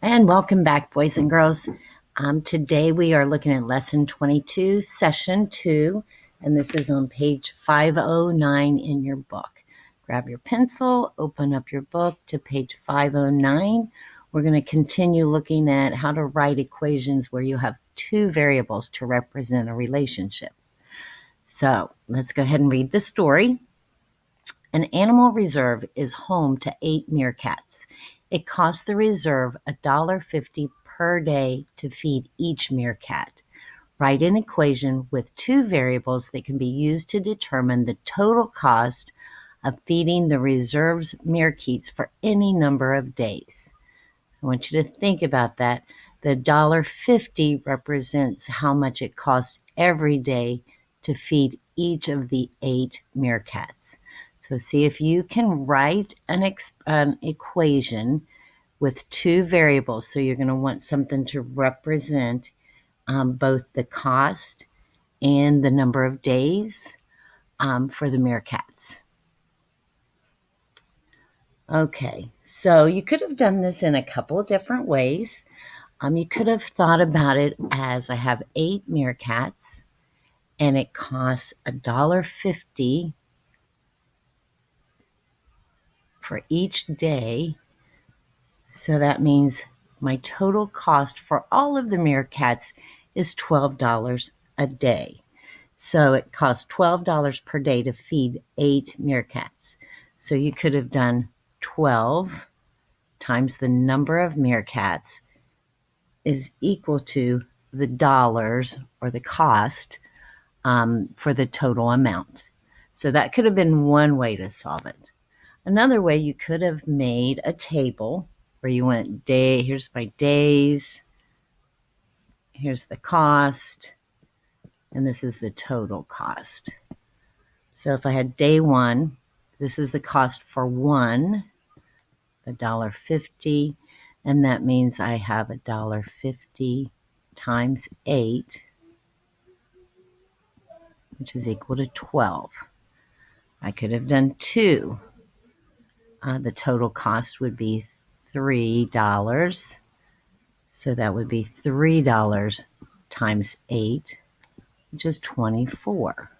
And welcome back, boys and girls. Today we are looking at Lesson 22, Session 2, and this is on page 509 in your book. Grab your pencil, open up your book to page 509. We're going to continue looking at how to write equations where you have two variables to represent a relationship. So let's go ahead and read the story. An animal reserve is home to 8 meerkats. It costs the reserve $1.50 per day to feed each meerkat. Write an equation with two variables that can be used to determine the total cost of feeding the reserve's meerkats for any number of days. I want you to think about that. The $1.50 represents how much it costs every day to feed each of the 8 meerkats. So see if you can write an equation with two variables. So you're going to want something to represent both the cost and the number of days for the meerkats. Okay, so you could have done this in a couple of different ways. You could have thought about it as I have 8 meerkats and it costs $1.50 for each day. So that means my total cost for all of the meerkats is $12 a day. So it costs $12 per day to feed 8 meerkats. So you could have done 12 times the number of meerkats is equal to the dollars or the cost for the total amount. So that could have been one way to solve it. Another way, you could have made a table where you went here's my days, here's the cost, and this is the total cost. So if I had day 1, this is the cost for 1, $1.50, and that means I have $1.50 times 8, which is equal to 12. I could have done 2. The total cost would be $3. So that would be $3 times 8, which is 24.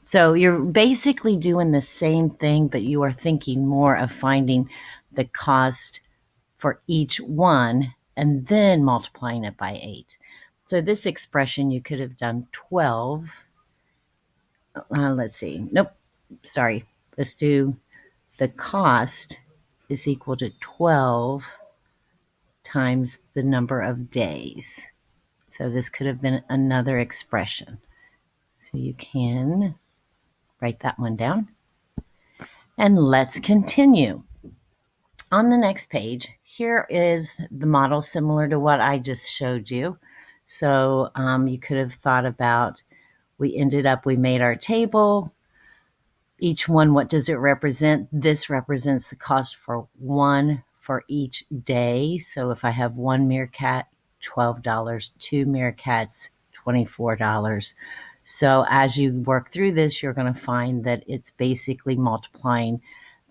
So you're basically doing the same thing, but you are thinking more of finding the cost for each one and then multiplying it by 8. So this expression, you could have done 12. Let's see. Nope. Sorry. Let's do the cost is equal to 12 times the number of days. So this could have been another expression. So you can write that one down. And let's continue. On the next page, here is the model similar to what I just showed you. So you could have thought about, we made our table. Each one, what does it represent? This represents the cost for one for each day. So if I have 1 meerkat, $12, 2 meerkats, $24. So as you work through this, you're going to find that it's basically multiplying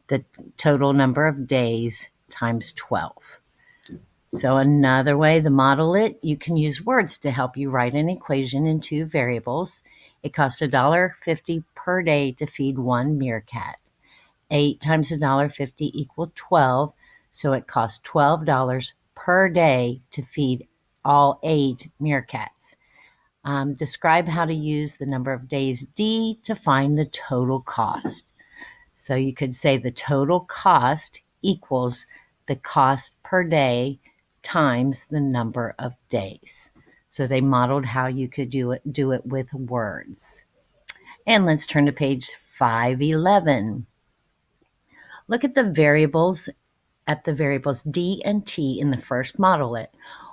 the total number of days times 12. So another way to model it, you can use words to help you write an equation in two variables. It costs $1.50 per day to feed 1 meerkat. 8 times $1.50 equal 12, so it costs $12 per day to feed all 8 meerkats. Describe how to use the number of days D to find the total cost. So you could say the total cost equals the cost per day times the number of days. So they modeled how you could do it with words. And let's turn to page 511. Look at the variables D and T in the first modelet.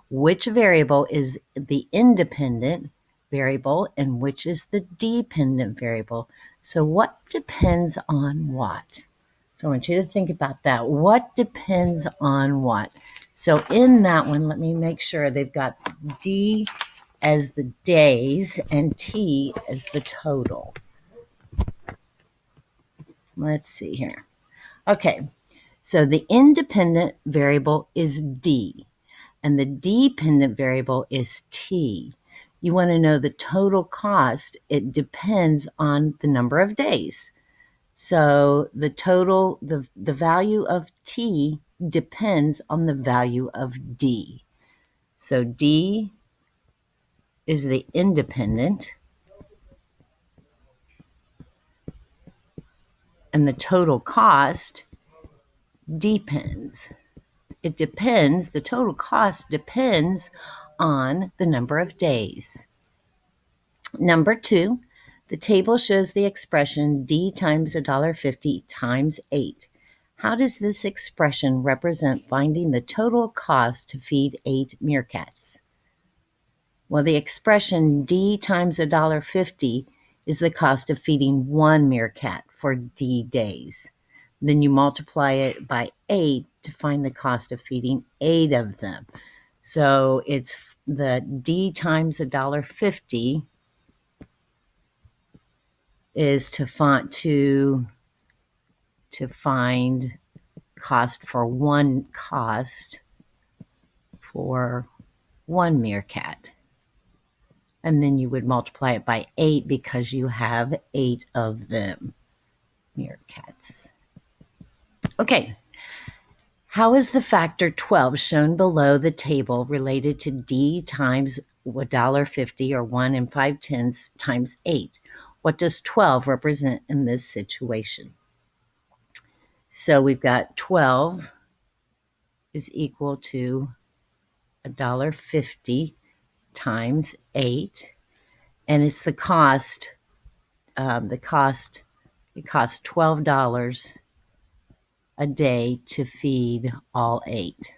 Which variable is the independent variable and which is the dependent variable? So what depends on what? So I want you to think about that. What depends on what? So in that one, let me make sure they've got D as the days and T as the total. Let's see here. Okay, So the independent variable is D, and the dependent variable is T. You want to know the total cost. It depends on the number of days. So the total, the value of T depends on the value of D. So D is the independent, and the total cost depends. It depends, the total cost depends on the number of days. Number 2, the table shows the expression D times $1.50 times 8. How does this expression represent finding the total cost to feed 8 meerkats? Well, the expression D times $1.50 is the cost of feeding 1 meerkat for D days. Then you multiply it by 8 to find the cost of feeding 8 of them. So it's the D times $1.50 is to find cost for one meerkat. And then you would multiply it by 8 because you have 8 of them, meerkats. Okay, how is the factor 12 shown below the table related to D times $1.50 or 1 5/10 times 8? What does 12 represent in this situation? So we've got 12 is equal to $1.50 times 8, and it's the cost. It costs $12 a day to feed all 8.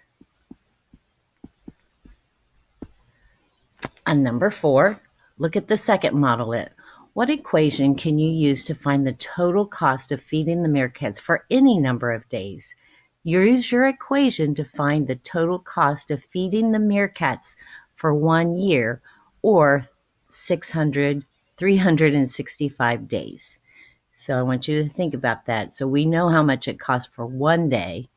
On number 4, look at the second modelet. What equation can you use to find the total cost of feeding the meerkats for any number of days? Use your equation to find the total cost of feeding the meerkats for 1 year, or 365 days. So I want you to think about that. So we know how much it costs for 1 day,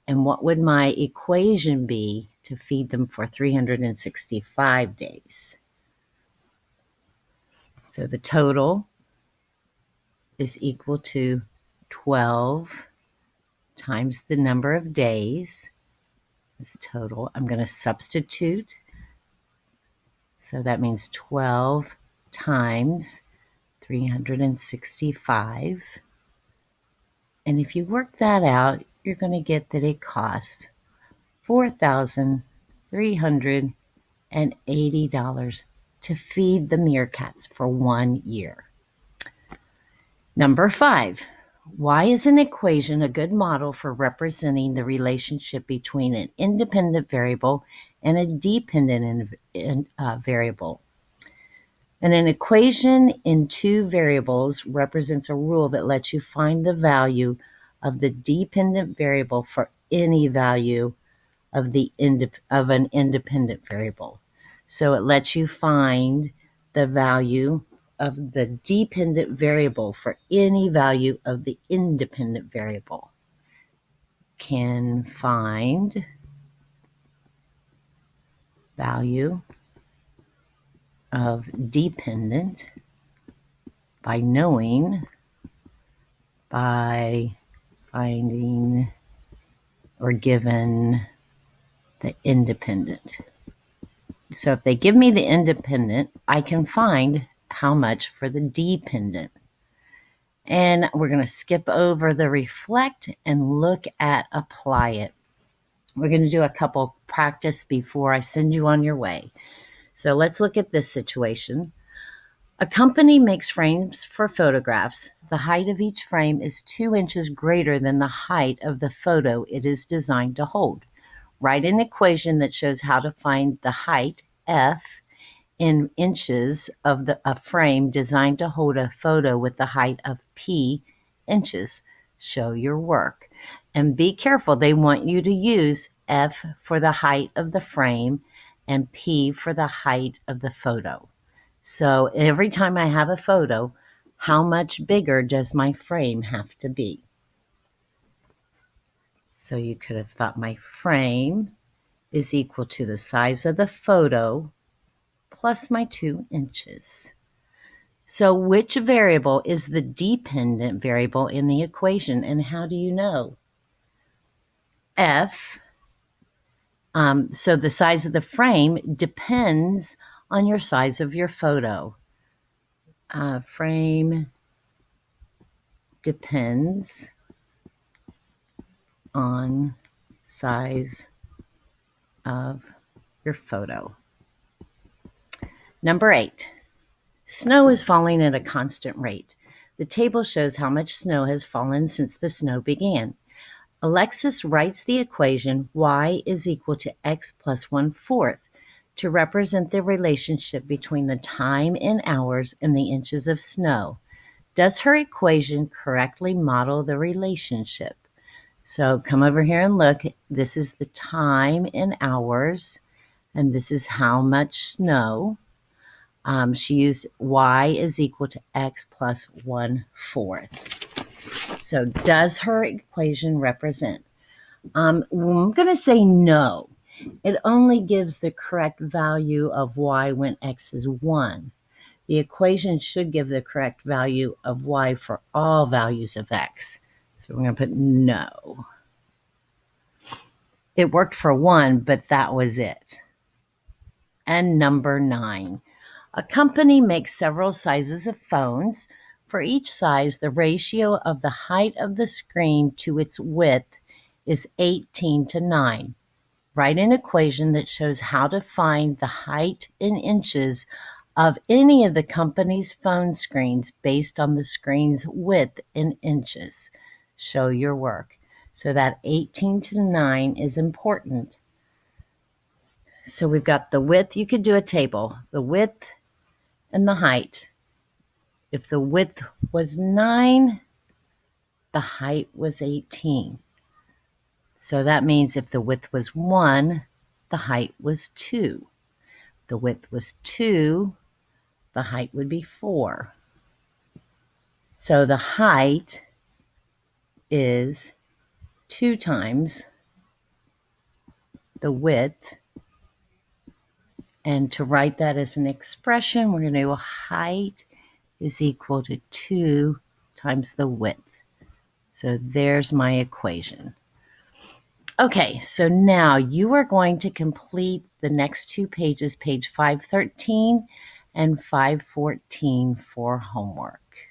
and what would my equation be to feed them for 365 days? So the total is equal to 12 times the number of days. This total, I'm going to substitute. So that means 12 times 365. And if you work that out, you're going to get that it costs $4,380 to feed the meerkats for 1 year. Number 5, why is an equation a good model for representing the relationship between an independent variable and a dependent variable? And an equation in 2 variables represents a rule that lets you find the value of the dependent variable for any value of an independent variable. So it lets you find the value of the dependent variable for any value of the independent variable. Can find value of dependent by finding or given the independent. So if they give me the independent, I can find how much for the dependent. And we're going to skip over the reflect and look at apply it. We're going to do a couple practice before I send you on your way. So let's look at this situation. A company makes frames for photographs. The height of each frame is 2 inches greater than the height of the photo it is designed to hold. Write an equation that shows how to find the height, F, in inches of a frame designed to hold a photo with the height of P inches. Show your work. And be careful, they want you to use F for the height of the frame and P for the height of the photo. So every time I have a photo, how much bigger does my frame have to be? So you could have thought my frame is equal to the size of the photo plus my 2 inches. So which variable is the dependent variable in the equation, and how do you know? F. So the size of the frame depends on your size of your photo. Frame depends on size of your photo. Number 8. Snow is falling at a constant rate. The table shows how much snow has fallen since the snow began. Alexis writes the equation y is equal to x plus 1/4 to represent the relationship between the time in hours and the inches of snow. Does her equation correctly model the relationship? So come over here and look. This is the time in hours, and this is how much snow. She used y is equal to x plus 1/4. So does her equation represent? I'm going to say no. It only gives the correct value of y when x is 1. The equation should give the correct value of y for all values of x. So we're going to put no. It worked for 1, but that was it. And number 9. A company makes several sizes of phones. For each size, the ratio of the height of the screen to its width is 18:9. Write an equation that shows how to find the height in inches of any of the company's phone screens based on the screen's width in inches. Show your work. So that 18:9 is important. So we've got the width. You could do a table. The width and the height. If the width was 9, the height was 18. So that means if the width was 1, the height was 2. If the width was 2, the height would be 4. So the height is 2 times the width. And to write that as an expression, we're going to do height is equal to 2 times the width. So there's my equation. Okay, so now you are going to complete the next 2 pages, page 513 and 514 for homework.